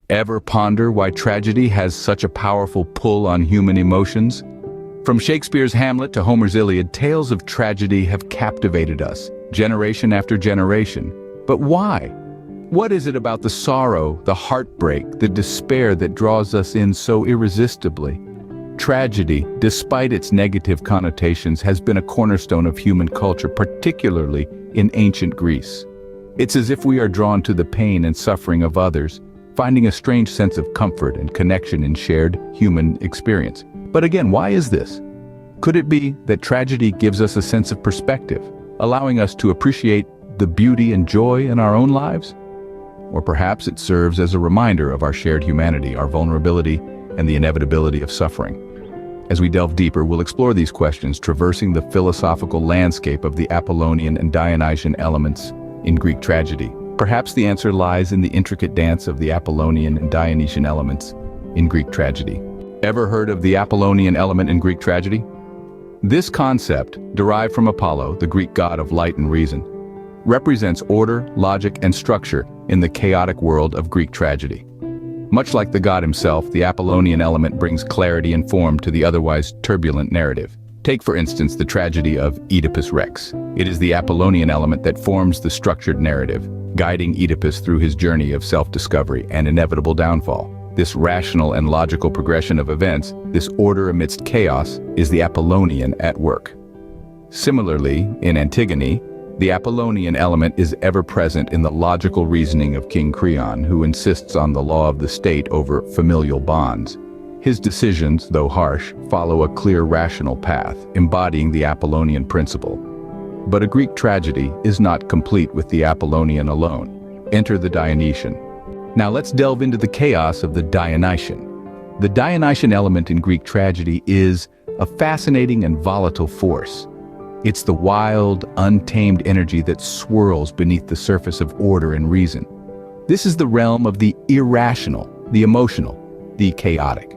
Ever ponder why tragedy has such a powerful pull on human emotions? From Shakespeare's Hamlet to Homer's Iliad, tales of tragedy have captivated us, generation after generation. But why? What is it about the sorrow, the heartbreak, the despair that draws us in so irresistibly? Tragedy, despite its negative connotations, has been a cornerstone of human culture, particularly in ancient Greece. It's as if we are drawn to the pain and suffering of others, finding a strange sense of comfort and connection in shared human experience. But again, why is this? Could it be that tragedy gives us a sense of perspective, allowing us to appreciate the beauty and joy in our own lives? Or perhaps it serves as a reminder of our shared humanity, our vulnerability, and the inevitability of suffering. As we delve deeper, we'll explore these questions, traversing the philosophical landscape of the Apollonian and Dionysian elements in Greek tragedy. Perhaps the answer lies in the intricate dance of the Apollonian and Dionysian elements in Greek tragedy. Ever heard of the Apollonian element in Greek tragedy? This concept, derived from Apollo, the Greek god of light and reason, represents order, logic, and structure in the chaotic world of Greek tragedy. Much like the god himself, the Apollonian element brings clarity and form to the otherwise turbulent narrative. Take, for instance, the tragedy of Oedipus Rex. It is the Apollonian element that forms the structured narrative, guiding Oedipus through his journey of self-discovery and inevitable downfall. This rational and logical progression of events, this order amidst chaos, is the Apollonian at work. Similarly, in Antigone, the Apollonian element is ever present in the logical reasoning of King Creon, who insists on the law of the state over familial bonds. His decisions, though harsh, follow a clear rational path, embodying the Apollonian principle. But a Greek tragedy is not complete with the Apollonian alone. Enter the Dionysian. Now let's delve into the chaos of the Dionysian. The Dionysian element in Greek tragedy is a fascinating and volatile force. It's the wild, untamed energy that swirls beneath the surface of order and reason. This is the realm of the irrational, the emotional, the chaotic.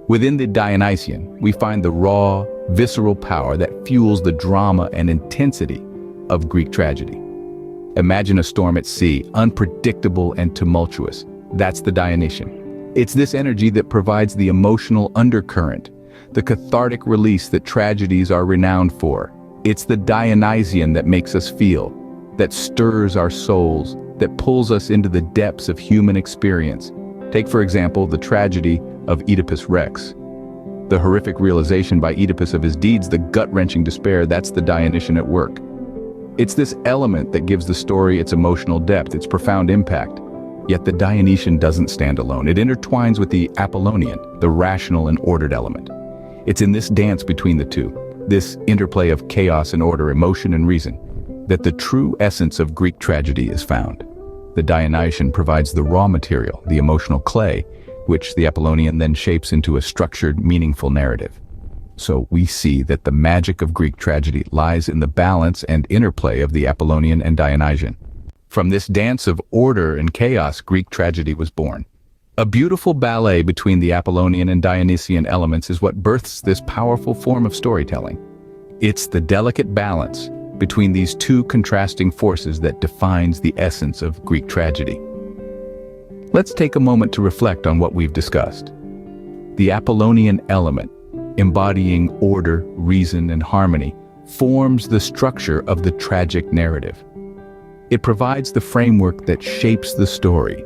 Within the Dionysian, we find the raw, visceral power that fuels the drama and intensity of Greek tragedy. Imagine a storm at sea, unpredictable and tumultuous. That's the Dionysian. It's this energy that provides the emotional undercurrent, the cathartic release that tragedies are renowned for. It's the Dionysian that makes us feel, that stirs our souls, that pulls us into the depths of human experience. Take, for example, the tragedy of Oedipus Rex. The horrific realization by Oedipus of his deeds, the gut-wrenching despair, that's the Dionysian at work. It's this element that gives the story its emotional depth, its profound impact. Yet the Dionysian doesn't stand alone. It intertwines with the Apollonian, the rational and ordered element. It's in this dance between the two, this interplay of chaos and order, emotion and reason, that the true essence of Greek tragedy is found. The Dionysian provides the raw material, the emotional clay, which the Apollonian then shapes into a structured, meaningful narrative. So we see that the magic of Greek tragedy lies in the balance and interplay of the Apollonian and Dionysian. From this dance of order and chaos, Greek tragedy was born. A beautiful ballet between the Apollonian and Dionysian elements is what births this powerful form of storytelling. It's the delicate balance between these two contrasting forces that defines the essence of Greek tragedy. Let's take a moment to reflect on what we've discussed. The Apollonian element, embodying order, reason, and harmony, forms the structure of the tragic narrative. It provides the framework that shapes the story,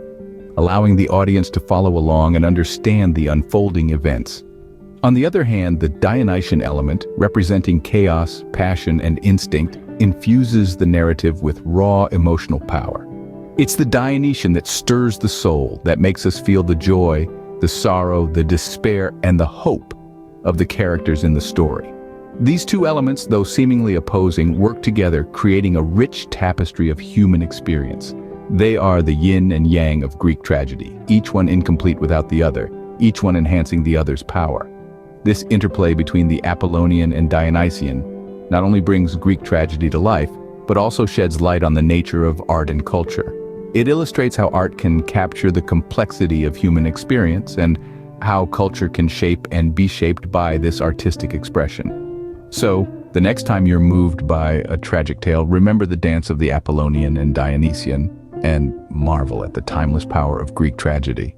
allowing the audience to follow along and understand the unfolding events. On the other hand, the Dionysian element, representing chaos, passion, and instinct, infuses the narrative with raw emotional power. It's the Dionysian that stirs the soul, that makes us feel the joy, the sorrow, the despair, and the hope of the characters in the story. These two elements, though seemingly opposing, work together, creating a rich tapestry of human experience. They are the yin and yang of Greek tragedy, each one incomplete without the other, each one enhancing the other's power. This interplay between the Apollonian and Dionysian not only brings Greek tragedy to life, but also sheds light on the nature of art and culture. It illustrates how art can capture the complexity of human experience and how culture can shape and be shaped by this artistic expression. So, the next time you're moved by a tragic tale, remember the dance of the Apollonian and Dionysian and marvel at the timeless power of Greek tragedy.